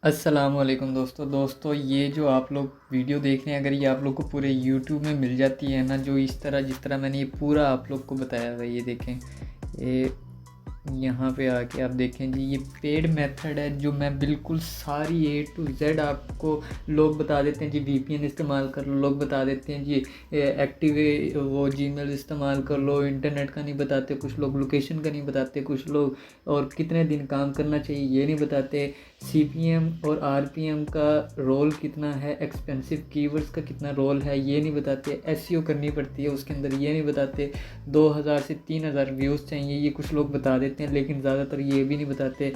अस्सलामुअलैकुम दोस्तों ये जो आप लोग वीडियो देख रहे हैं, अगर ये आप लोग को पूरे यूट्यूब में मिल जाती है ना, जो इस तरह जिस तरह मैंने ये पूरा आप लोग को बताया हुआ है, ये देखें। ये यहाँ पे आके आप देखें जी, ये पेड मेथड है जो मैं बिल्कुल सारी A to Z आपको लोग बता देते हैं जी। VPN इस्तेमाल कर लो, लोग बता देते हैं जी एक्टिव वो जीमेल इस्तेमाल कर लो। इंटरनेट का नहीं बताते कुछ लोग, लोकेशन का नहीं बताते कुछ लोग, और कितने दिन काम करना चाहिए ये नहीं बताते। CPM और RPM का रोल कितना है, एक्सपेंसिव कीवर्ड्स का कितना रोल है ये नहीं बताते। SEO करनी पड़ती है उसके अंदर, ये नहीं बताते। 2000 से 3000 व्यूज़ चाहिए ये कुछ लोग बता देते हैं, लेकिन ज़्यादातर ये भी नहीं बताते।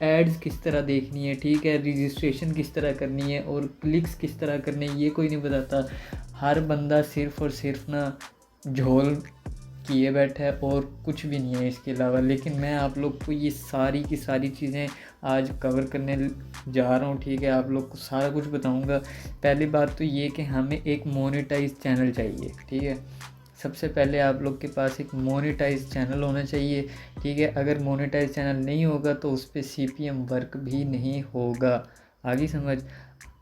एड्स किस तरह देखनी है, ठीक है, रजिस्ट्रेशन किस तरह करनी है और क्लिक्स किस तरह करने ये कोई नहीं बताता। हर बंदा सिर्फ़ और सिर्फ ना झोल किए बैठा है और कुछ भी नहीं है इसके अलावा। लेकिन मैं आप लोग को ये सारी की सारी चीज़ें आज कवर करने जा रहा हूँ, ठीक है। आप लोग को सारा कुछ बताऊँगा। पहली बात तो ये कि हमें एक मोनेटाइज चैनल चाहिए, ठीक है। सबसे पहले आप लोग के पास एक मोनेटाइज चैनल होना चाहिए, ठीक है। अगर मोनेटाइज चैनल नहीं होगा तो उस पर CPM वर्क भी नहीं होगा। आगे समझ,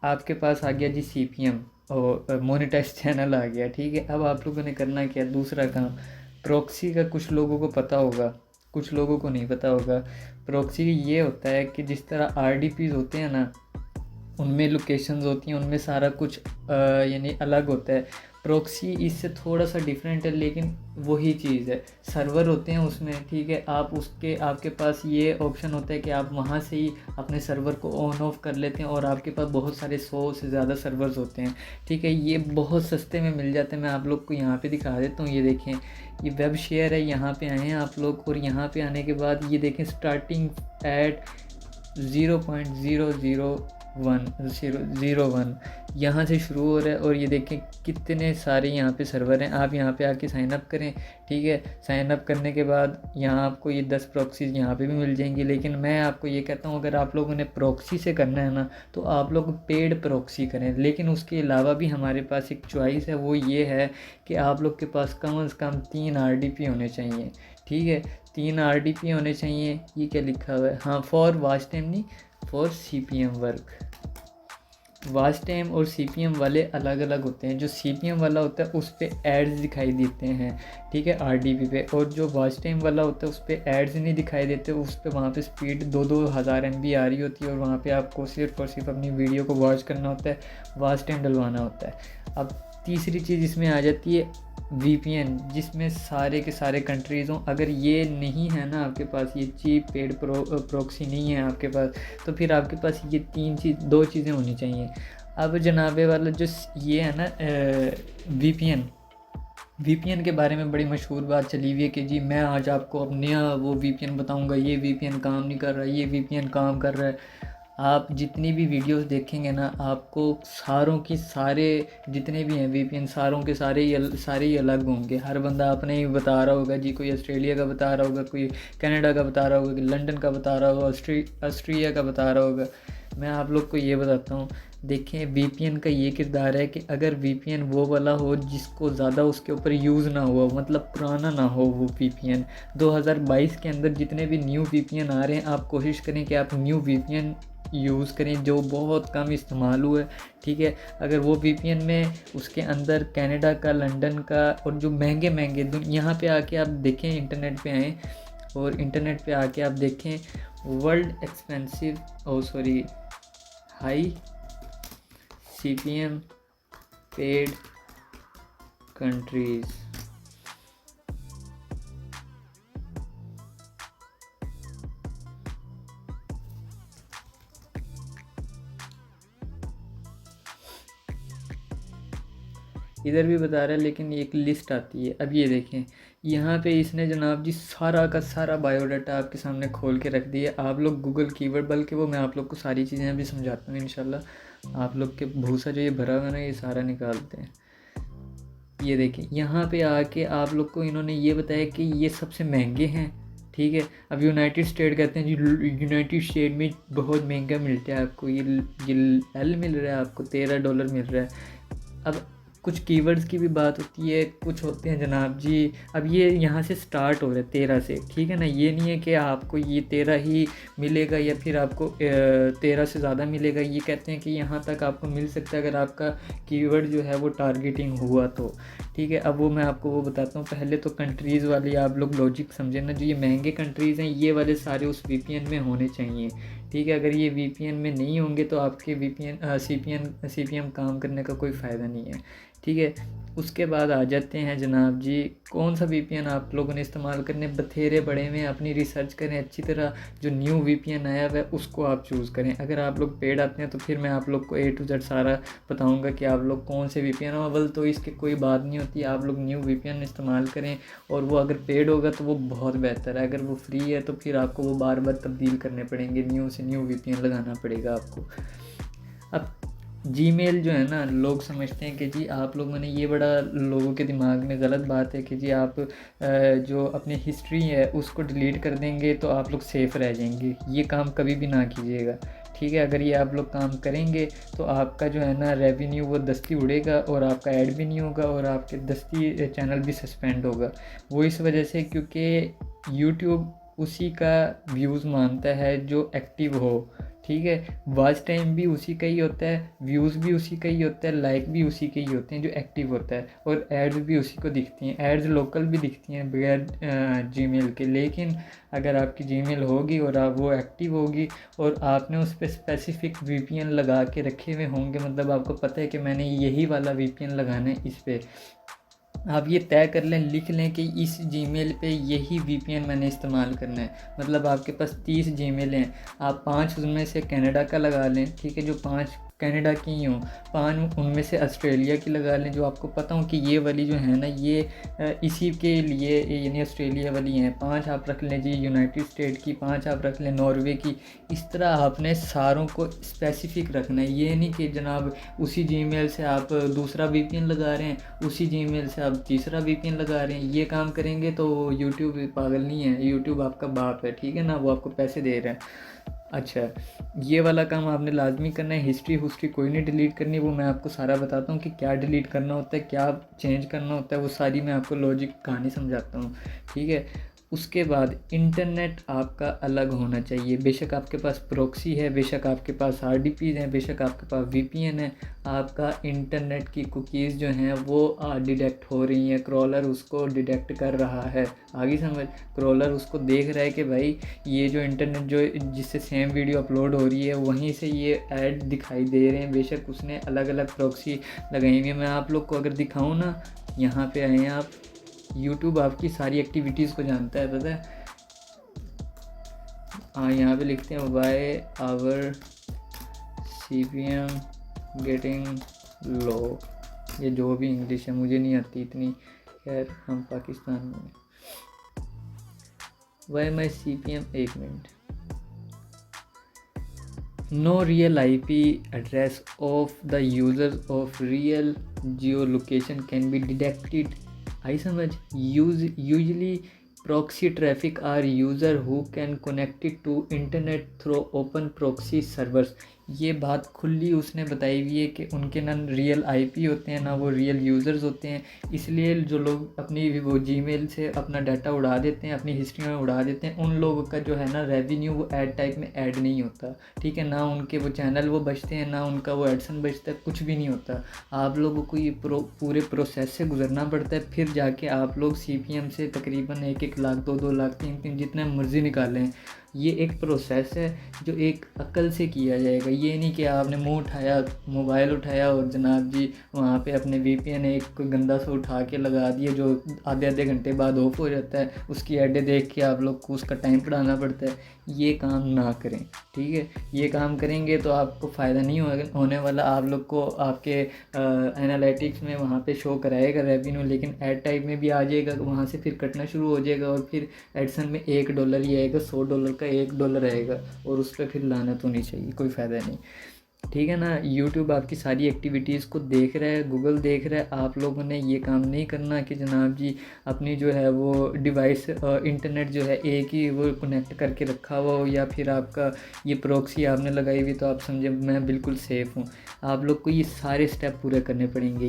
आपके पास आ गया जी CPM और मोनेटाइज चैनल आ गया, ठीक है। अब आप लोगों ने करना क्या, दूसरा काम प्रॉक्सी का कुछ लोगों को पता होगा, कुछ लोगों को नहीं पता होगा। प्रॉक्सी ये होता है कि जिस तरह RDPs होते हैं ना, उनमें लोकेशंस होती हैं, उनमें सारा कुछ यानी अलग होता है। प्रॉक्सी इससे थोड़ा सा डिफरेंट है, लेकिन वही चीज़ है। सर्वर होते हैं उसमें, ठीक है। आप उसके आपके पास ये ऑप्शन होता है कि आप वहाँ से ही अपने सर्वर को ऑन ऑफ कर लेते हैं, और आपके पास बहुत सारे 100 से ज़्यादा सर्वर्स होते हैं, ठीक है। ये बहुत सस्ते में मिल जाते हैं। मैं आप लोग को यहाँ पे दिखा देता हूँ, ये देखें, ये वेब शेयर है। यहाँ पे आए हैं आप लोग, और यहाँ पे आने के बाद ये देखें स्टार्टिंग एट 0.001 यहाँ से शुरू हो रहा है। और ये देखें कितने सारे यहाँ पे सर्वर हैं। आप यहाँ पे आके साइन अप करें, ठीक है। साइन अप करने के बाद यहाँ आपको ये 10 प्रॉक्सीज यहाँ पे भी मिल जाएंगी। लेकिन मैं आपको ये कहता हूँ, अगर आप लोगों ने प्रॉक्सी से करना है ना, तो आप लोग पेड प्रॉक्सी करें। लेकिन उसके अलावा भी हमारे पास एक चॉइस है, वो ये है कि आप लोग के पास कम से कम 3 RDP होने चाहिए, ठीक है। 3 RDP होने चाहिए। ये क्या लिखा हुआ है, हाँ, फॉर वॉच टाइम नहीं, for CPM work. Watch time और CPM वाले अलग अलग होते हैं। जो CPM वाला होता है उस पर एड्स दिखाई देते हैं, ठीक है, RDP पे। और जो वॉच टाइम वाला होता है उस पर एड्स नहीं दिखाई देते। उस पर वहाँ पे स्पीड 2-2 हज़ार MB आ रही होती है, और वहाँ पे आपको सिर्फ और सिर्फ अपनी वीडियो को वॉच करना होता है, वॉच टाइम डलवाना होता है। अब तीसरी चीज़ इसमें आ जाती है VPN, जिसमें सारे के सारे कंट्रीज़ हों। अगर ये नहीं है ना आपके पास, ये चीप पेड प्रॉक्सी नहीं है आपके पास, तो फिर आपके पास ये दो चीज़ें होनी चाहिए। अब जनाबे वाला जो ये है ना VPN के बारे में बड़ी मशहूर बात चली हुई है कि जी मैं आज आपको अब नया वो VPN बताऊंगा, ये VPN काम नहीं कर रहा, ये VPN काम कर रहा है। आप जितनी भी वीडियोस देखेंगे ना, आपको सारों की सारे जितने भी हैं VPN, सारों के सारे ही अलग होंगे। हर बंदा अपने ही बता रहा होगा जी। कोई ऑस्ट्रेलिया का बता रहा होगा, कोई कनाडा का बता रहा होगा, कोई लंदन का बता रहा होगा, ऑस्ट्रिया का बता रहा होगा। मैं आप लोग को ये बताता हूँ, देखें VPN का ये किरदार है कि अगर VPN वो वाला हो जिसको ज़्यादा उसके ऊपर यूज़ ना हुआ, मतलब पुराना ना हो वो VPN। 2022 के अंदर जितने भी न्यू VPN आ रहे हैं, आप कोशिश करें कि आप न्यू VPN यूज़ करें जो बहुत कम इस्तेमाल हुआ है, ठीक है। अगर वो VPN में उसके अंदर कनाडा का, लंदन का, और जो महंगे महंगे यहाँ पे आके आप देखें, इंटरनेट पे आएँ और इंटरनेट पे आके आप देखें world expensive high CPM paid countries. इधर भी बता रहा है, लेकिन एक लिस्ट आती है। अब ये देखें, यहाँ पे इसने जनाब जी सारा का सारा बायोडाटा आपके सामने खोल के रख दिया। आप लोग गूगल कीवर्ड, बल्कि वो मैं आप लोग को सारी चीज़ें अभी समझाता हूँ इंशाल्लाह। आप लोग के भूसा जो ये भरा हुआ ना, ये सारा निकालते हैं। ये देखें, यहाँ पे आके आप लोग को इन्होंने ये बताया कि ये सबसे महंगे हैं, ठीक है। अब यूनाइटेड स्टेट कहते हैं जी, यूनाइटेड स्टेट में बहुत महंगा मिलता है आपको। ये L मिल रहा है आपको, $13 मिल रहा है। अब कुछ कीवर्ड्स की भी बात होती है, कुछ होते हैं जनाब जी। अब ये यहाँ से स्टार्ट हो रहा है 13 से, ठीक है ना। ये नहीं है कि आपको ये 13 ही मिलेगा या फिर आपको 13 से ज़्यादा मिलेगा। ये कहते हैं कि यहाँ तक आपको मिल सकता है अगर आपका कीवर्ड जो है वो टारगेटिंग हुआ तो, ठीक है। अब वो मैं आपको वो बताता हूँ। पहले तो कंट्रीज़ वाली आप लोग लॉजिक समझे ना, जो ये महंगे कंट्रीज़ हैं ये वाले सारे उस वीपीएन में होने चाहिए, ठीक है। अगर ये वीपीएन में नहीं होंगे तो आपके सीपीएम काम करने का कोई फ़ायदा नहीं है, ठीक है। उसके बाद आ जाते हैं जनाब जी, कौन सा वीपीएन आप लोगों ने इस्तेमाल करने, बथेरे बड़े में अपनी रिसर्च करें अच्छी तरह। जो न्यू वीपीएन आया हुआ है उसको आप चूज़ करें। अगर आप लोग पेड आते हैं तो फिर मैं आप लोग को A to Z सारा बताऊंगा कि आप लोग कौन से वीपीएन, अव्वल तो इसकी कोई बात नहीं होती, आप लोग न्यू वीपीएन इस्तेमाल करें। और वो अगर पेड होगा तो वो बहुत बेहतर है, अगर वो फ्री है तो फिर आपको वो बार बार तब्दील करने पड़ेंगे, न्यू से न्यू वीपीएन लगाना पड़ेगा आपको। अब जीमेल जो है ना, लोग समझते हैं कि जी आप लोगों ने, ये बड़ा लोगों के दिमाग में गलत बात है कि जी आप जो अपनी हिस्ट्री है उसको डिलीट कर देंगे तो आप लोग सेफ़ रह जाएंगे। ये काम कभी भी ना कीजिएगा, ठीक है। अगर ये आप लोग काम करेंगे तो आपका जो है ना रेवेन्यू वो दस्ती उड़ेगा और आपका ऐड भी नहीं होगा और आपके दस्ती चैनल भी सस्पेंड होगा। वो इस वजह से क्योंकि यूट्यूब उसी का व्यूज़ मानता है जो एक्टिव हो, ठीक है। वॉच टाइम भी उसी का ही होता है, व्यूज़ भी उसी का ही होता है, लाइक भी उसी के ही होते हैं जो एक्टिव होता है, और एड्स भी उसी को दिखती हैं। एड्स लोकल भी दिखती हैं बगैर जीमेल के, लेकिन अगर आपकी जीमेल होगी और आप वो एक्टिव होगी और आपने उस पर स्पेसिफिक वीपीएन लगा के रखे हुए होंगे, मतलब आपको पता है कि मैंने यही वाला वीपीएन लगाना है इस पर, आप ये तय कर लें, लिख लें कि इस जीमेल पे यही वीपीएन मैंने इस्तेमाल करना है। मतलब आपके पास 30 जीमेल हैं, आप 5 उनमें से कनाडा का लगा लें, ठीक है, जो 5 कनाडा की ही हों, 5 उनमें से ऑस्ट्रेलिया की लगा लें, जो आपको पता हो कि ये वाली जो है ना ये इसी के लिए यानी ऑस्ट्रेलिया वाली हैं। 5 आप रख लें जी यूनाइटेड स्टेट की, 5 आप रख लें नॉर्वे की। इस तरह आपने सारों को स्पेसिफिक रखना है। ये नहीं कि जनाब उसी जीमेल से आप दूसरा वीपीएन लगा रहे हैं, उसी जीमेल से आप तीसरा वीपीएन लगा रहे हैं। ये काम करेंगे तो यूट्यूब पागल नहीं है, यूट्यूब आपका बाप है, ठीक है ना, वो आपको पैसे दे रहा है। अच्छा, ये वाला काम आपने लाजमी करना है। हिस्ट्री कोई नहीं डिलीट करनी, वो मैं आपको सारा बताता हूँ कि क्या डिलीट करना होता है, क्या चेंज करना होता है, वो सारी मैं आपको लॉजिक कहानी समझाता हूँ, ठीक है। उसके बाद इंटरनेट आपका अलग होना चाहिए। बेशक आपके पास प्रॉक्सी है, बेशक आपके पास आरडीपीज़ हैं, बेशक आपके पास वीपीएन है, आपका इंटरनेट की कुकीज़ जो हैं वो डिटेक्ट हो रही हैं, क्रॉलर उसको डिटेक्ट कर रहा है। आगे समझ, क्रॉलर उसको देख रहा है कि भाई ये जो इंटरनेट जो जिससे सेम वीडियो अपलोड हो रही है वहीं से ये ऐड दिखाई दे रहे हैं। बेशक उसने अलग अलग प्रॉक्सी लगाई हुई है। मैं आप लोग को अगर दिखाऊँ ना, यहाँ पे आए हैं आप, यूट्यूब आपकी सारी एक्टिविटीज़ को जानता है, पता है। हाँ, यहाँ पे लिखते हैं वाई आवर CPM गेटिंग लो, ये जो भी इंग्लिश है मुझे नहीं आती इतनी, खैर हम पाकिस्तान में। वाई माई CPM, एक minute. No real IP address of the users of real geolocation can be detected. I समझ, usually proxy traffic are user who can connect it to internet through open proxy servers. ये बात खुली उसने बताई हुई है कि उनके ना रियल IP होते हैं ना वो रियल यूज़र्स होते हैं। इसलिए जो लोग अपनी वो जीमेल से अपना डाटा उड़ा देते हैं, अपनी हिस्ट्री में उड़ा देते हैं, उन लोगों का जो है ना रेवेन्यू वो ऐड टाइप में ऐड नहीं होता, ठीक है ना। उनके वो चैनल वो बचते हैं, ना उनका वो एडसन बचता है, कुछ भी नहीं होता। आप लोगों को ये पूरे प्रोसेस से गुजरना पड़ता है, फिर जाके आप लोग CPM से तकरीबन 1-1 लाख 2-2 लाख 3-3 जितने मर्ज़ी निकालें। ये एक प्रोसेस है जो एक अक्ल से किया जाएगा। ये नहीं कि आपने मुंह उठाया, मोबाइल उठाया और जनाब जी वहाँ पे अपने VPN एक कोई गंदा सा उठा के लगा दिए जो आधे घंटे बाद ऑफ हो जाता है, उसकी ऐडें देख के आप लोग को उसका टाइम बढ़ाना पड़ता है। ये काम ना करें, ठीक है। ये काम करेंगे तो आपको फ़ायदा नहीं होने वाला। आप लोग को आपके एनालिटिक्स में वहाँ पे शो कराएगा रेवेन्यू, लेकिन ऐड टाइप में भी आ जाएगा, वहाँ से फिर कटना शुरू हो जाएगा और फिर एडसन में $1 ही आएगा, $100 का $1 आएगा और उस पर फिर लानत होनी चाहिए, कोई फ़ायदा नहीं। ठीक है ना। यूट्यूब आपकी सारी एक्टिविटीज़ को देख रहा है, गूगल देख रहा है। आप लोगों ने ये काम नहीं करना कि जनाब जी अपनी जो है वो डिवाइस इंटरनेट जो है एक ही वो कनेक्ट करके रखा हुआ हो, या फिर आपका ये प्रॉक्सी आपने लगाई हुई तो आप समझे मैं बिल्कुल सेफ़ हूँ। आप लोग को ये सारे स्टेप पूरे करने पड़ेंगे,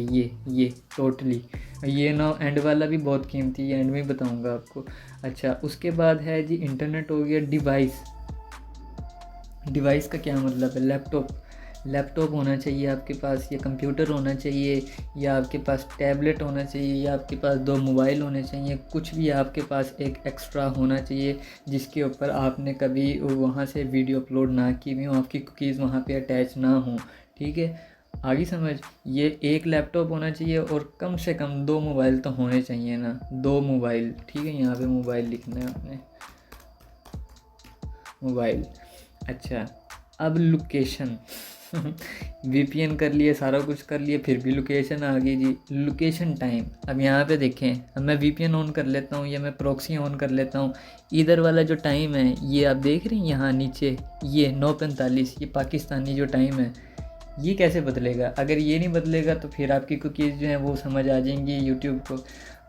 ये टोटली। ये ना एंड वाला भी बहुत कीमती है, एंड में बताऊँगा आपको। अच्छा, उसके बाद है जी इंटरनेट हो गया। डिवाइस का क्या मतलब है? लैपटॉप होना चाहिए आपके पास, या कंप्यूटर होना चाहिए, या आपके पास टैबलेट होना चाहिए, या आपके पास 2 मोबाइल होने चाहिए। कुछ भी आपके पास एक एक्स्ट्रा होना चाहिए जिसके ऊपर आपने कभी वहाँ से वीडियो अपलोड ना की हुई हो, आपकी कुकीज़ वहाँ पे अटैच ना हो। ठीक है, आगे समझ। ये एक लैपटॉप होना चाहिए और कम से कम 2 मोबाइल तो होने चाहिए ना, 2 मोबाइल। ठीक है, यहाँ पे मोबाइल लिखना है आपने, मोबाइल। अच्छा, अब लोकेशन वीपीएन कर लिए, सारा कुछ कर लिए, फिर भी लोकेशन आ गई जी। लोकेशन टाइम, अब यहाँ पे देखें, अब मैं वीपीएन ऑन कर लेता हूँ या मैं प्रॉक्सी ऑन कर लेता हूँ। इधर वाला जो टाइम है ये आप देख रहे हैं यहाँ नीचे, ये 9:45, ये पाकिस्तानी जो टाइम है, ये कैसे बदलेगा? अगर ये नहीं बदलेगा तो फिर आपकी कुकीज़ जो हैं वो समझ आ जाएंगी यूट्यूब को।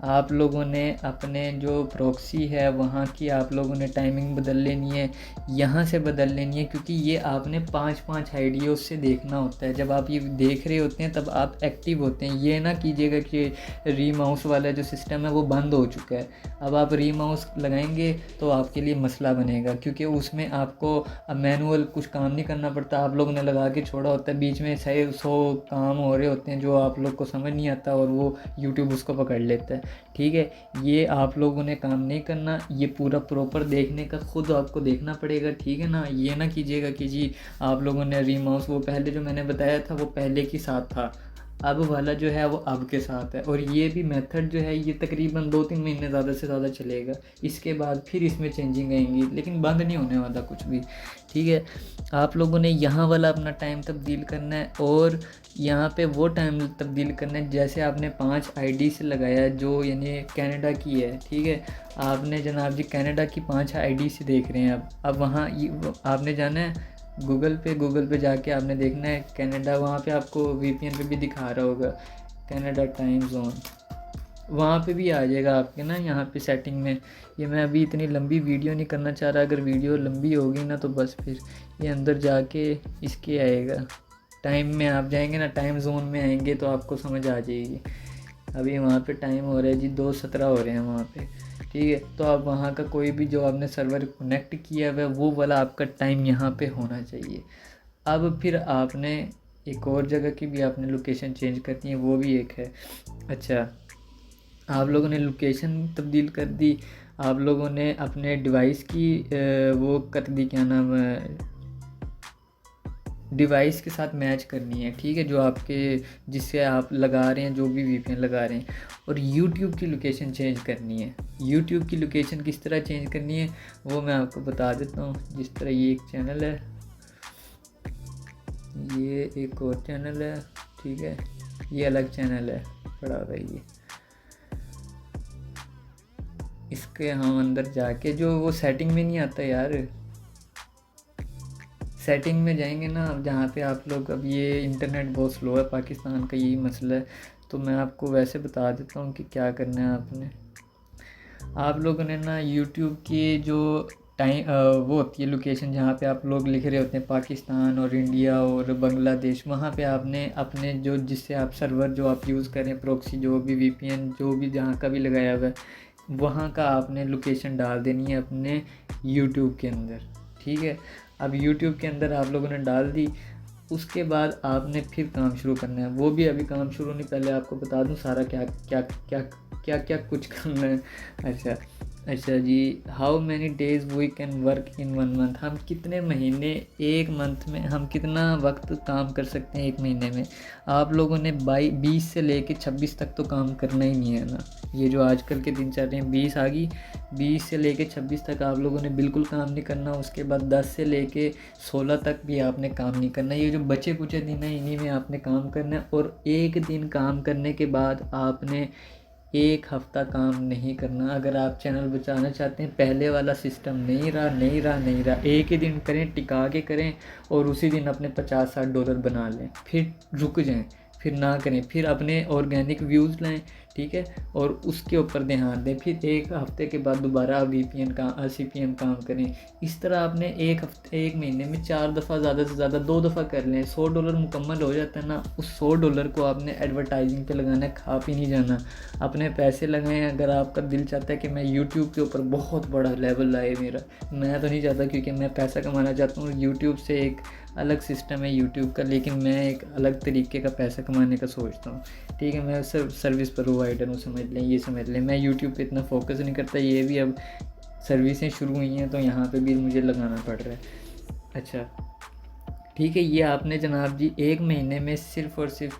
आप लोगों ने अपने जो प्रॉक्सी है वहाँ की आप लोगों ने टाइमिंग बदल लेनी है, यहाँ से बदल लेनी है, क्योंकि ये आपने 5-5 आईडियोज़ से देखना होता है। जब आप ये देख रहे होते हैं तब आप एक्टिव होते हैं। ये ना कीजिएगा कि री माउस वाला जो सिस्टम है वो बंद हो चुका है, अब आप री माउस लगाएंगे तो आपके लिए मसला बनेगा, क्योंकि उसमें आपको मैनुअल कुछ काम नहीं करना पड़ता। आप लोगों ने लगा के छोड़ा होता है, बीच में 100 काम हो रहे होते हैं जो आप लोग को समझ नहीं आता और वो यूट्यूब उसको पकड़ लेता है। ठीक है, ये आप लोगों ने काम नहीं करना, ये पूरा प्रॉपर देखने का खुद आपको देखना पड़ेगा। ठीक है ना, ये ना कीजिएगा कि जी आप लोगों ने री माउस, वो पहले जो मैंने बताया था वो पहले के साथ था, अब वाला जो है वो अब के साथ है। और ये भी मेथड जो है ये तकरीबन 2-3 महीने ज़्यादा से ज़्यादा चलेगा, इसके बाद फिर इसमें चेंजिंग आएंगी, लेकिन बंद नहीं होने वाला कुछ भी। ठीक है, आप लोगों ने यहाँ वाला अपना टाइम तब्दील करना है और यहाँ पे वो टाइम तब्दील करना है जैसे आपने 5 आईडी से लगाया जो यानी कनाडा की है। ठीक है, आपने जनाब जी कनाडा की 5 आईडी से देख रहे हैं। अब वहाँ आपने जाना है गूगल पे जाके आपने देखना है कनाडा, वहाँ पे आपको वीपीएन पे भी दिखा रहा होगा कनाडा टाइम जोन, वहाँ पे भी आ जाएगा आपके ना यहाँ पे सेटिंग में। ये मैं अभी इतनी लंबी वीडियो नहीं करना चाह रहा, अगर वीडियो लंबी होगी ना तो बस फिर ये अंदर जाके इसके आएगा, टाइम में आप जाएंगे ना, टाइम जोन में आएंगे तो आपको समझ आ जाएगी। अभी वहाँ पे टाइम हो रहा है जी 2:17 हो रहे हैं वहाँ पे। ठीक है, तो आप वहाँ का कोई भी जो आपने सर्वर कनेक्ट किया हुआ है वो वाला आपका टाइम यहाँ पे होना चाहिए। अब फिर आपने एक और जगह की भी आपने लोकेशन चेंज करनी है, वो भी एक है। अच्छा, आप लोगों ने लोकेशन तब्दील कर दी, आप लोगों ने अपने डिवाइस की वो कर दी, क्या नाम है, डिवाइस के साथ मैच करनी है। ठीक है, जो आपके जिससे आप लगा रहे हैं, जो भी वीपीएन लगा रहे हैं। और यूट्यूब की लोकेशन चेंज करनी है। यूट्यूब की लोकेशन किस तरह चेंज करनी है वो मैं आपको बता देता हूँ। जिस तरह ये एक चैनल है, ये एक और चैनल है, ठीक है, ये अलग चैनल है पड़ा हुआ है ये। इसके हम अंदर जाके जो वो सेटिंग में नहीं आता यार, सेटिंग में जाएंगे ना, अब जहाँ पे आप लोग, अब ये इंटरनेट बहुत स्लो है पाकिस्तान का, यही मसला है। तो मैं आपको वैसे बता देता हूँ कि क्या करना है आपने। आप लोगों ने ना यूट्यूब की जो टाइम वो होती है लोकेशन जहाँ पे आप लोग लिख रहे होते हैं पाकिस्तान और इंडिया और बांग्लादेश, वहाँ पे आपने अपने जो जिससे आप सर्वर जो आप यूज़ करें, प्रॉक्सी जो भी वीपीएन जो भी जहाँ का भी लगाया हुआ है, वहाँ का आपने लोकेशन डाल देनी है अपने यूट्यूब के अंदर। ठीक है, अब यूट्यूब के अंदर आप लोगों ने डाल दी, उसके बाद आपने फिर काम शुरू करना है। वो भी अभी काम शुरू नहीं, पहले आपको बता दूं सारा क्या क्या क्या क्या क्या कुछ करना है। अच्छा जी, how many days we can work in 1 month, हम कितने महीने एक मंथ में, हम कितना वक्त काम कर सकते हैं एक महीने में। आप लोगों ने 20 से लेके 26 तक तो काम करना ही नहीं है ना। ये जो आजकल के दिन चल रहे हैं, 20 आ गई, 20 से लेके 26 तक आप लोगों ने बिल्कुल काम नहीं करना। उसके बाद 10 से लेके 16 तक भी आपने काम नहीं करना। ये जो बचे कुचे दिन हैं इन्हीं में आपने काम करना है। और एक दिन काम करने के बाद आपने एक हफ़्ता काम नहीं करना। अगर आप चैनल बचाना चाहते हैं, पहले वाला सिस्टम नहीं रहा, एक ही दिन करें, टिका के करें और उसी दिन अपने $50-60 बना लें, फिर रुक जाएं, फिर ना करें, फिर अपने ऑर्गेनिक व्यूज़ लाएं, ठीक है, और उसके ऊपर ध्यान दें। फिर एक हफ़्ते के बाद दोबारा VPN का CPM काम करें। इस तरह आपने एक महीने में 4 दफ़ा, ज़्यादा से ज़्यादा 2 दफ़ा कर लें, $100 मुकम्मल हो जाता है ना। उस $100 को आपने एडवर्टाइजिंग पे लगाना है, खा पी नहीं जाना, अपने पैसे लगाएं। अगर आपका दिल चाहता है कि मैं यूट्यूब के ऊपर बहुत बड़ा लेवल लाए मेरा, मैं तो नहीं चाहता, क्योंकि मैं पैसा कमाना चाहता हूँ। यूट्यूब से एक अलग सिस्टम है यूट्यूब का, लेकिन मैं एक अलग तरीके का पैसा कमाने का सोचता हूँ, ठीक है। मैं सर्विस प्रोवाइडर हूँ, समझ लें, ये समझ लें। मैं यूट्यूब पे इतना फोकस नहीं करता, ये भी अब सर्विसें शुरू हुई हैं तो यहाँ पे भी मुझे लगाना पड़ रहा है। अच्छा, ठीक है, ये आपने जनाब जी एक महीने में सिर्फ़ और सिर्फ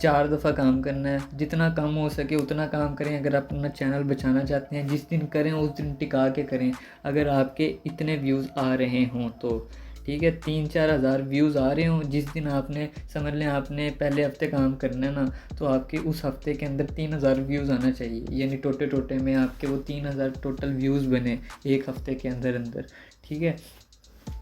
4 दफ़ा काम करना है। जितना कम हो सके उतना काम करें। अगर आप अपना चैनल बचाना चाहते हैं, जिस दिन करें उस दिन टिका के करें। अगर आपके इतने व्यूज़ आ रहे हों तो, ठीक है, 3-4 हज़ार व्यूज़ आ रहे हों, जिस दिन आपने समझ लें आपने पहले हफ्ते काम करना है ना, तो आपके उस हफ्ते के अंदर 3000 व्यूज़ आना चाहिए। यानी टोटे में आपके वो 3000 टोटल व्यूज़ बने एक हफ्ते के अंदर, ठीक है।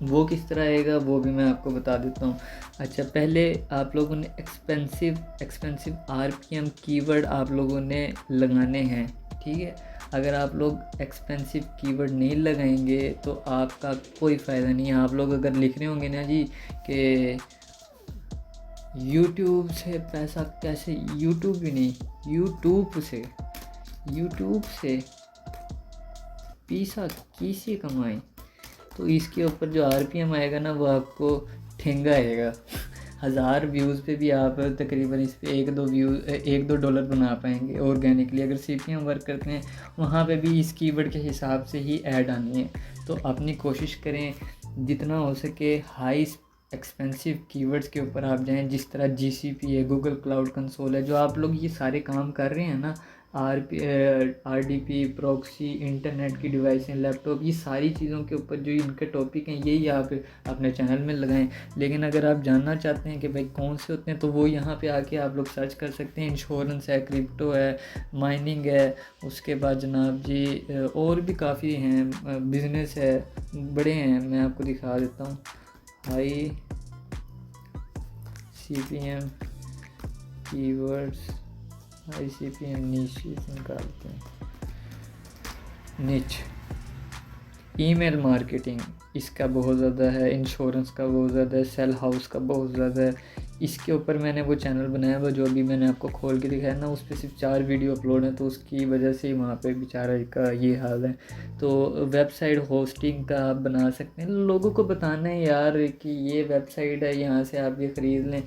वो किस तरह आएगा वो भी मैं आपको बता देता हूँ। अच्छा, पहले आप लोगों ने एक्सपेंसिव RPM कीवर्ड आप लोगों ने लगाने हैं, ठीक है। अगर आप लोग एक्सपेंसिव कीवर्ड नहीं लगाएंगे तो आपका कोई फ़ायदा नहीं है। आप लोग अगर लिख रहे होंगे ना जी कि यूट्यूब से पैसा कैसे, यूट्यूब भी नहीं, यूट्यूब से पैसा कैसे कमाएं, तो इसके ऊपर जो RPM आएगा ना वो आपको ठेंगा आएगा। 1000 व्यूज़ पे भी आप तकरीबन इस पे $1-2 बना पाएंगे ऑर्गेनिकली। अगर CPM वर्क करते हैं वहाँ पे भी इस कीवर्ड के हिसाब से ही ऐड आनी है। तो अपनी कोशिश करें जितना हो सके हाई एक्सपेंसिव कीवर्ड्स के ऊपर आप जाएं, जिस तरह GCP है, गूगल क्लाउड कंसोल है। जो आप लोग ये सारे काम कर रहे हैं ना, RDP, प्रॉक्सी, इंटरनेट की डिवाइसें, लैपटॉप, ये सारी चीज़ों के ऊपर जो इनके टॉपिक हैं यही आप अपने चैनल में लगाएं। लेकिन अगर आप जानना चाहते हैं कि भाई कौन से होते हैं, तो वो यहाँ पे आके आप लोग सर्च कर सकते हैं। इंश्योरेंस है, क्रिप्टो है, माइनिंग है, उसके बाद जनाब जी और भी काफ़ी हैं, बिज़नेस है, बड़े हैं। मैं आपको दिखा देता हूँ। हाई CPM कीवर्ड्स, ICPM नीच निकालते हैं। नीच ईमेल मार्केटिंग, इसका बहुत ज़्यादा है। इंश्योरेंस का बहुत ज़्यादा है। सेल हाउस का बहुत ज़्यादा है। इसके ऊपर मैंने वो चैनल बनाया हुआ जो अभी मैंने आपको खोल के दिखाया ना, उस पर सिर्फ 4 वीडियो अपलोड हैं, तो उसकी वजह से वहाँ पे बेचारा का ये हाल है। तो वेबसाइट होस्टिंग का आप बना सकते हैं। लोगों को बताना है यार कि ये वेबसाइट है, यहाँ से आप ये ख़रीद लें।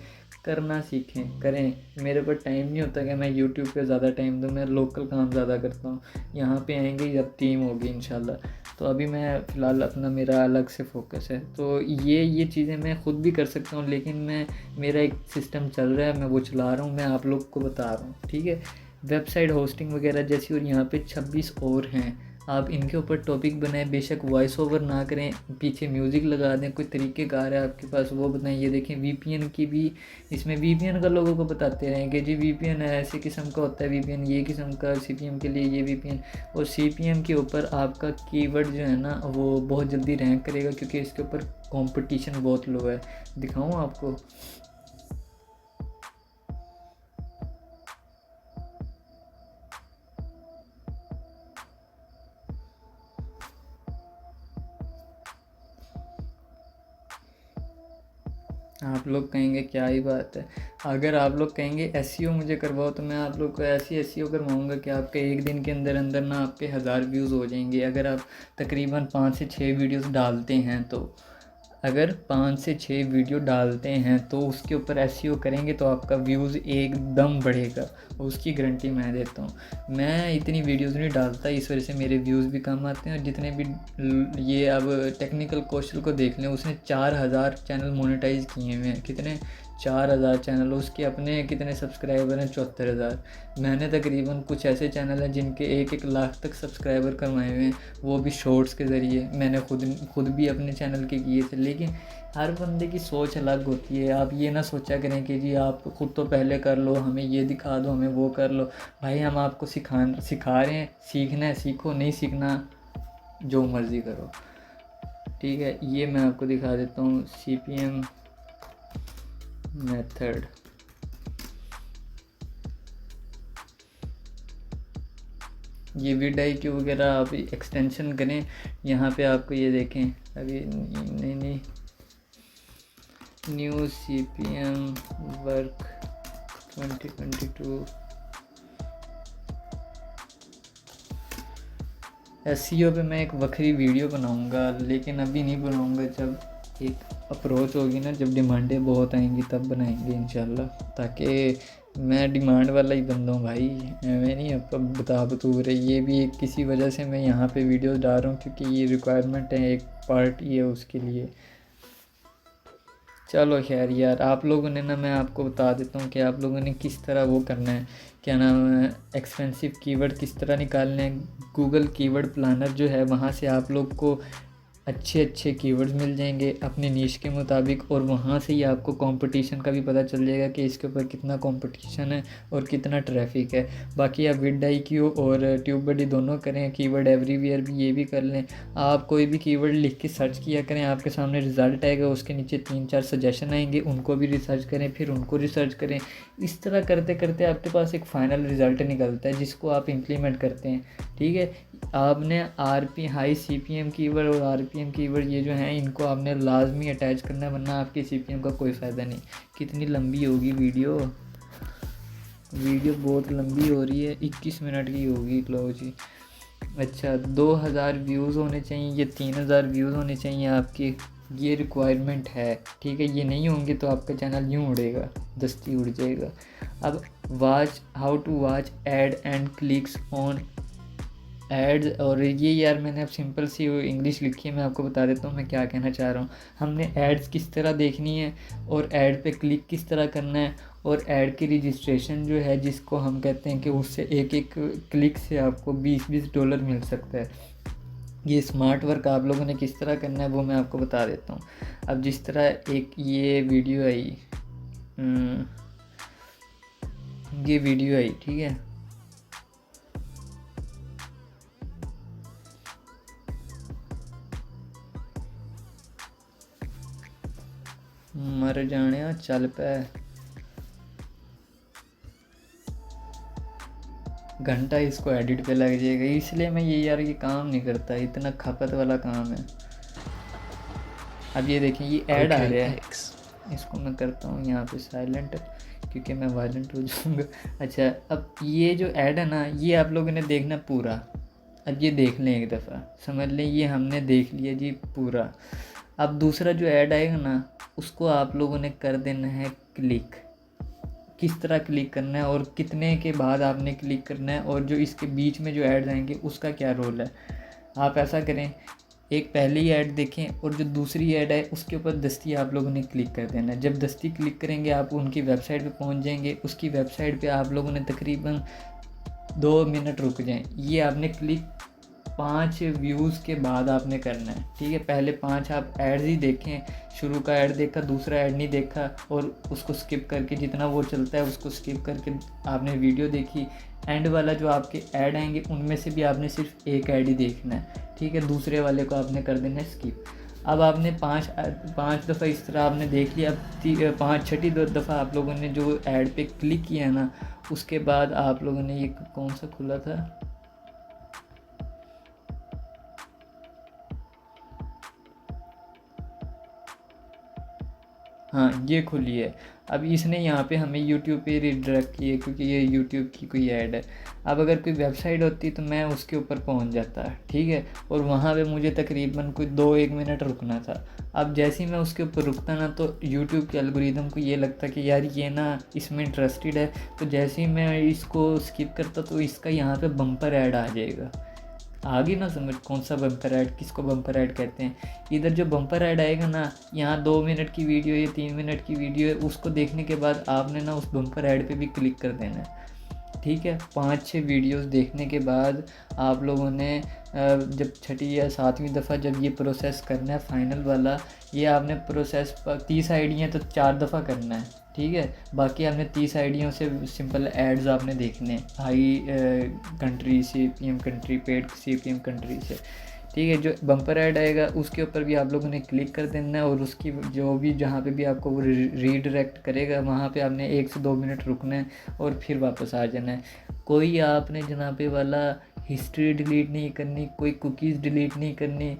करना सीखें, करें। मेरे पर टाइम नहीं होता कि मैं यूट्यूब पे ज़्यादा टाइम दूँ, मैं लोकल काम ज़्यादा करता हूँ। यहाँ पे आएंगे जब टीम होगी इंशाल्लाह। तो अभी मैं फ़िलहाल अपना मेरा अलग से फोकस है। तो ये चीज़ें मैं ख़ुद भी कर सकता हूँ, लेकिन मेरा एक सिस्टम चल रहा है, मैं वो चला रहा हूँ, मैं आप लोग को बता रहा हूँ, ठीक है। वेबसाइट होस्टिंग वगैरह जैसी, और यहाँ पे 26 और हैं। आप इनके ऊपर टॉपिक बनाएं। बेशक वॉइस ओवर ना करें, पीछे म्यूज़िक लगा दें, कोई तरीक़ेकार है आपके पास वो बताएं। ये देखें VPN की भी, इसमें VPN का लोगों को बताते रहें कि जी VPN है, ऐसे किस्म का होता है VPN, ये किस्म का CPM के लिए ये VPN। और CPM के ऊपर आपका कीवर्ड जो है ना वो बहुत जल्दी रैंक करेगा, क्योंकि इसके ऊपर कंपटीशन बहुत लो है। दिखाऊँ आपको? आप लोग कहेंगे क्या ही बात है। अगर आप लोग कहेंगे SEO मुझे करवाओ, तो मैं आप लोग को ऐसी SEO करवाऊँगा कि आपके एक दिन के अंदर ना आपके 1000 व्यूज़ हो जाएंगे। अगर आप तकरीबन 5 से 6 वीडियोस डालते हैं तो, अगर 5 से 6 वीडियो डालते हैं तो उसके ऊपर SEO करेंगे तो आपका व्यूज़ एकदम बढ़ेगा, उसकी गारंटी मैं देता हूँ। मैं इतनी वीडियोस नहीं डालता, इस वजह से मेरे व्यूज़ भी कम आते हैं। और जितने भी ये अब टेक्निकल कौशल को देख लें, उसने 4000 चैनल मोनेटाइज़ किए हुए हैं। कितने? 4000 चैनल, उसके अपने कितने सब्सक्राइबर हैं 74,000। मैंने तकरीबन कुछ ऐसे चैनल हैं जिनके 1-1 लाख तक सब्सक्राइबर करवाए हुए हैं, वो भी शॉर्ट्स के ज़रिए। मैंने खुद भी अपने चैनल के किए थे। लेकिन हर बंदे की सोच अलग होती है। आप ये ना सोचा करें कि जी आप खुद तो पहले कर लो, हमें ये दिखा दो, हमें वो कर लो। भाई हम आपको सिखा रहे हैं, सीखना है सीखो, नहीं सीखना जो मर्ज़ी करो, ठीक है। ये मैं आपको दिखा देता हूँ CPM मेथड। ये vidIQ वगैरह आप एक्सटेंशन करें, यहाँ पे आपको ये देखें अभी नहीं न्यू CPM वर्क 2022 SEO पे मैं एक वक्री वीडियो बनाऊंगा, लेकिन अभी नहीं बनाऊंगा। जब एक अप्रोच होगी ना, जब डिमांडें बहुत आएंगी तब बनाएंगे इंशाल्लाह, ताकि मैं डिमांड वाला ही बंदा हूँ भाई, मैं नहीं अब बता रही। ये भी एक किसी वजह से मैं यहाँ पे वीडियो डाल रहा हूँ, क्योंकि ये रिक्वायरमेंट है, एक पार्ट ही है उसके लिए। चलो खैर यार, आप लोगों ने ना, मैं आपको बता देता हूँ कि आप लोगों ने किस तरह वो करना है, क्या नाम है, एक्सपेंसिव कीवर्ड किस तरह निकालने हैं। गूगल कीवर्ड प्लानर जो है, वहाँ से आप लोग को अच्छे कीवर्ड्स मिल जाएंगे अपने नीश के मुताबिक, और वहाँ से ही आपको कंपटीशन का भी पता चल जाएगा कि इसके ऊपर कितना कंपटीशन है और कितना ट्रैफिक है। बाकी आप vidIQ और ट्यूबबडी दोनों करें, कीवर्ड एवरीवेयर भी ये भी कर लें। आप कोई भी कीवर्ड लिख के सर्च किया करें, आपके सामने रिज़ल्ट आएगा, उसके नीचे 3-4 सजेशन आएंगे, उनको भी रिसर्च करें, फिर उनको रिसर्च करें। इस तरह करते करते आपके पास एक फ़ाइनल रिज़ल्ट निकलता है, जिसको आप इम्प्लीमेंट करते हैं, ठीक है। आपने हाई CPM कीवर्ड और RPM कीवर्ड ये जो हैं, इनको आपने लाजमी अटैच करना है, वरना आपके CPM का कोई फ़ायदा नहीं। कितनी लंबी होगी वीडियो बहुत लंबी हो रही है, 21 मिनट की होगी। लो जी, अच्छा 2000 व्यूज़ होने चाहिए, ये 3000 व्यूज़ होने चाहिए आपके, ये रिक्वायरमेंट है, ठीक है। ये नहीं होंगे तो आपका चैनल यूँ उड़ेगा, दस्ती उड़ जाएगा। अब how to watch ad and clicks on ads, और ये यार मैंने अब सिंपल सी इंग्लिश लिखी है, मैं आपको बता देता हूँ मैं क्या कहना चाह रहा हूँ। हमने एड्स किस तरह देखनी है, और ऐड पे क्लिक किस तरह करना है, और ऐड की रजिस्ट्रेशन जो है, जिसको हम कहते हैं कि उससे एक क्लिक से आपको $20 मिल सकता है। ये स्मार्ट वर्क आप लोगों ने किस तरह करना है वो मैं आपको बता देता हूँ। अब जिस तरह एक ये वीडियो आई, ठीक है, मर जाने चल पे, घंटा इसको एडिट पे लग जाएगा, इसलिए मैं ये काम नहीं करता, इतना खपत वाला काम है। अब ये देखें, ये ऐड आ रहा है, इसको मैं करता हूँ यहाँ पे साइलेंट, क्योंकि मैं वायलेंट हो जाऊँगा। अच्छा, अब ये जो ऐड है ना, ये आप लोगों ने देखना पूरा। अब ये देख लें एक दफ़ा, समझ लें ये हमने देख लिया जी पूरा। अब दूसरा जो ऐड आएगा ना, उसको आप लोगों ने कर देना है क्लिक। किस तरह क्लिक करना है और कितने के बाद आपने क्लिक करना है, और जो इसके बीच में जो ऐड्स आएंगे उसका क्या रोल है। आप ऐसा करें, एक पहले ही ऐड देखें, और जो दूसरी ऐड है उसके ऊपर दस्ती आप लोगों ने क्लिक कर देना है। जब दस्ती क्लिक करेंगे आप उनकी वेबसाइट पे पहुंच जाएंगे। उसकी वेबसाइट पे आप लोगों ने तकरीबन 2 मिनट रुक जाएं। ये आपने क्लिक 5 व्यूज़ के बाद आपने करना है, ठीक है। पहले 5 आप ऐड्स ही देखें, शुरू का ऐड देखा, दूसरा ऐड नहीं देखा, और उसको स्किप करके जितना वो चलता है उसको स्किप करके आपने वीडियो देखी। एंड वाला जो आपके ऐड आएंगे उनमें से भी आपने सिर्फ एक ऐड ही देखना है, ठीक है। दूसरे वाले को आपने कर देना है स्किप। अब आपने 5 दफ़ा इस तरह आपने देख लिया। अब छठी दफ़ा आप लोगों ने जो ऐड पे क्लिक किया ना, उसके बाद आप लोगों ने, ये कौन सा खुला था, हाँ ये खुली है। अब इसने यहाँ पे हमें YouTube पे रिडायरेक्ट किया, क्योंकि ये YouTube की कोई ऐड है। अब अगर कोई वेबसाइट होती तो मैं उसके ऊपर पहुँच जाता, ठीक है, और वहाँ पे मुझे तकरीबन कोई 2-1 मिनट रुकना था। अब जैसे ही मैं उसके ऊपर रुकता ना, तो YouTube के एल्गोरिदम को ये लगता कि यार ये ना इसमें इंटरेस्टेड है, तो जैसे ही मैं इसको स्किप करता तो इसका यहाँ पर बम्पर ऐड आ जाएगा, आगे ना समझ कौन सा बम्पर ऐड, किसको बम्पर ऐड कहते हैं। इधर जो बम्पर ऐड आएगा ना, यहाँ 2 मिनट की वीडियो है, 3 मिनट की वीडियो है, उसको देखने के बाद आपने ना उस बम्पर ऐड पे भी क्लिक कर देना है। ठीक है, 5-6 वीडियोस देखने के बाद आप लोगों ने जब छठी या 7वीं दफ़ा जब ये प्रोसेस करना है फाइनल वाला, ये आपने प्रोसेस 30 आईडियाँ तो 4 दफ़ा करना है। ठीक है, बाकी आपने 30 आईडियों से सिंपल एड्स आपने देखने हैं, high country, CPM country, paid CPM country से। ठीक है, जो बम्पर ऐड आएगा उसके ऊपर भी आप लोगों ने क्लिक कर देना है, और उसकी जो भी जहाँ पे भी आपको वो रीडायरेक्ट करेगा वहाँ पे आपने 1 से 2 मिनट रुकना है और फिर वापस आ जाना है। कोई आपने जनाबे वाला हिस्ट्री डिलीट नहीं करनी, कोई कुकीज़ डिलीट नहीं करनी,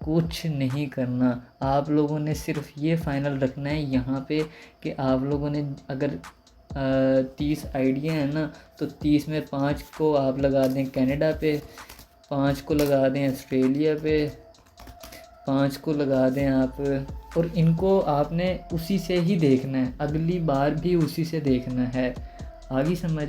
कुछ नहीं करना। आप लोगों ने सिर्फ ये फाइनल रखना है यहाँ पे कि आप लोगों ने अगर 30 आइडिया है ना, तो 30 में 5 को आप लगा दें कनाडा पे, 5 को लगा दें ऑस्ट्रेलिया पे, 5 को लगा दें आप, और इनको आपने उसी से ही देखना है, अगली बार भी उसी से देखना है। आगे समझ।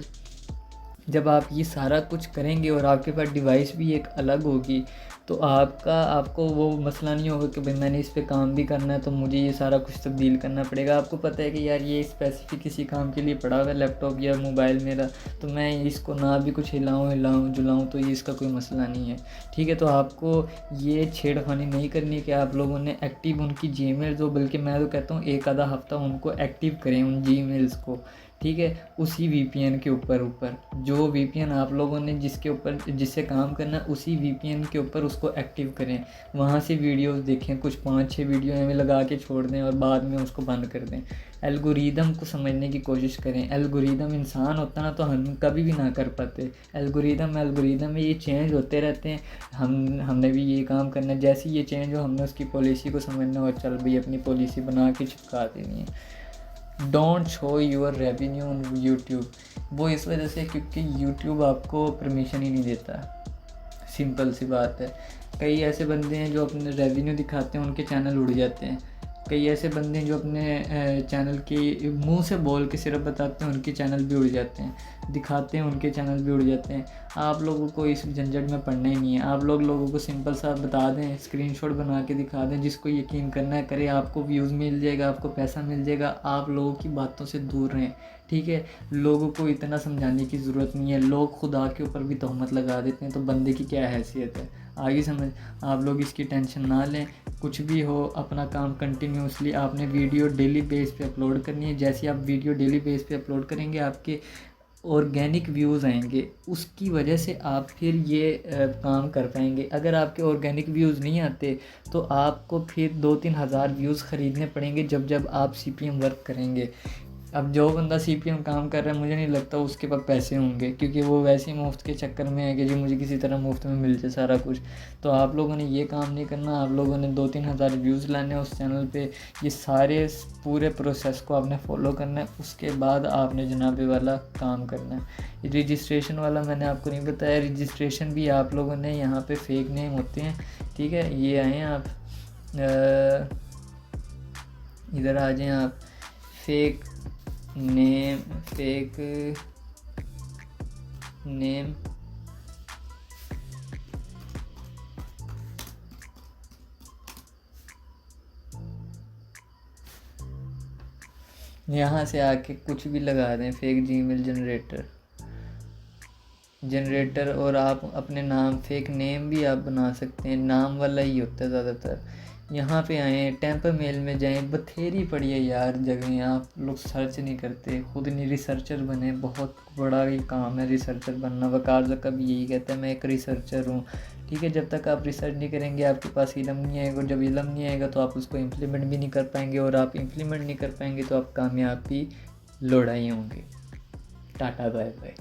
जब आप ये सारा कुछ करेंगे और आपके पास डिवाइस भी एक अलग होगी, तो आपको वो मसला नहीं होगा कि भाई मैंने इस पे काम भी करना है तो मुझे ये सारा कुछ तब्दील करना पड़ेगा। आपको पता है कि यार ये स्पेसिफिक किसी काम के लिए पड़ा हुआ है लैपटॉप या मोबाइल मेरा, तो मैं इसको ना भी कुछ हिलाऊँ जुलाऊँ तो ये इसका कोई मसला नहीं है। ठीक है, तो आपको ये छेड़खानी नहीं करनी कि आप लोगों ने एक्टिव उनकी जीमेल्स हो, बल्कि मैं तो कहता हूँ एक आधा हफ्ता उनको एक्टिव करें उन जीमेल्स को। ठीक है, उसी VPN के ऊपर जो VPN आप लोगों ने जिससे काम करना, उसी VPN के ऊपर उसको एक्टिव करें, वहाँ से वीडियोस देखें, कुछ 5-6 वीडियो में लगा के छोड़ दें और बाद में उसको बंद कर दें। एल्गोरिदम को समझने की कोशिश करें। एल्गोरिदम इंसान होता ना तो हम कभी भी ना कर पाते। एल्गोरिदम में ये चेंज होते रहते हैं। हमने भी ये काम करना है, जैसे ये चेंज हो हमने उसकी पॉलिसी को समझना और चल भाई अपनी पॉलिसी बना के चिपका देनी है। Don't show your revenue on YouTube. वो इस वजह से क्योंकि यूट्यूब आपको परमिशन ही नहीं देता। सिंपल सी बात है। कई ऐसे बंदे हैं जो अपने रेवेन्यू दिखाते हैं, उनके चैनल उड़ जाते हैं। कई ऐसे बंदे हैं जो अपने चैनल की मुंह से बोल के सिर्फ बताते हैं, उनके चैनल भी उड़ जाते हैं, दिखाते हैं उनके चैनल भी उड़ जाते हैं। आप लोगों को इस झंझट में पड़ना ही नहीं है। आप लोगों को सिंपल सा बता दें, स्क्रीनशॉट बना के दिखा दें, जिसको यकीन करना है करे, आपको व्यूज़ मिल जाएगा, आपको पैसा मिल जाएगा। आप लोगों की बातों से दूर रहें। ठीक है, लोगों को इतना समझाने की ज़रूरत नहीं है। लोग खुदा के ऊपर भी तोहमत लगा देते हैं, तो बंदे की क्या हैसियत है। आगे समझ। आप लोग इसकी टेंशन ना लें, कुछ भी हो अपना काम कंटिन्यूसली आपने वीडियो डेली बेस पे अपलोड करनी है। जैसे आप वीडियो डेली बेस पे अपलोड करेंगे, आपके ऑर्गेनिक व्यूज़ आएंगे, उसकी वजह से आप फिर ये काम कर पाएंगे। अगर आपके ऑर्गेनिक व्यूज़ नहीं आते तो आपको फिर 2-3 हज़ार व्यूज़ ख़रीदने पड़ेंगे जब आप CPM वर्क करेंगे। अब जो बंदा CPM काम कर रहा है, मुझे नहीं लगता उसके पास पैसे होंगे, क्योंकि वो वैसे ही मुफ्त के चक्कर में है कि जी मुझे किसी तरह मुफ्त में मिल जाए सारा कुछ। तो आप लोगों ने ये काम नहीं करना। आप लोगों ने 2-3 हज़ार व्यूज़ लाने उस चैनल पे। ये सारे पूरे प्रोसेस को आपने फॉलो करना है। उसके बाद आपने जनाबे वाला काम करना है। रजिस्ट्रेशन वाला मैंने आपको नहीं बताया। रजिस्ट्रेशन भी आप लोगों ने यहाँ पर फेक नेम होते हैं। ठीक है, ये आएँ आप इधर आ जाएँ आप। फेक नेम यहाँ से आके कुछ भी लगा दें, फेक जीमेल जनरेटर, और आप अपने नाम, फेक नेम भी आप बना सकते हैं, नाम वाला ही होता है ज़्यादातर। यहाँ पे आएँ, टेम्पर मेल में जाएं, बथेरी पड़ी है यार जगह, आप लोग सर्च नहीं करते, खुद नहीं रिसर्चर बने। बहुत बड़ा ये काम है रिसर्चर बनना। वकार ज़का भी यही कहता है, मैं एक रिसर्चर हूँ। ठीक है, जब तक आप रिसर्च नहीं करेंगे आपके पास इल्म नहीं आएगा, और जब इल्म नहीं आएगा तो आप उसको इम्प्लीमेंट भी नहीं कर पाएंगे, और आप इम्प्लीमेंट नहीं कर पाएंगे तो आप कामयाबी लौटाए होंगे। Tata bye bye.